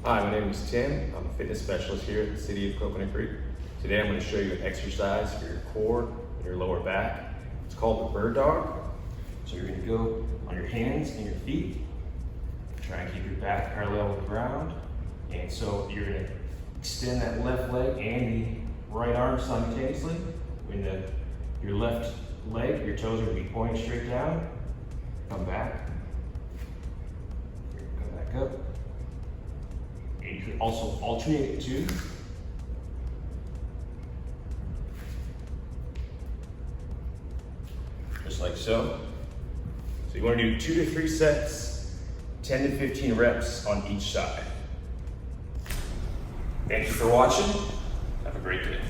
Hi, my name is Tim. I'm a fitness specialist here at the City of Coconut Creek. Today I'm going to show you an exercise for your core and your lower back. It's called the bird dog. So you're going to go on your hands and your feet. Try and keep your back parallel with the ground. And so you're going to extend that left leg and the right arm simultaneously. When your left leg, your toes are going to be pointing straight down. Come back. Come back up. And you can also alternate it too. Just like so. So you want to do 2 to 3 sets, 10 to 15 reps on each side. Thank you for watching. Have a great day.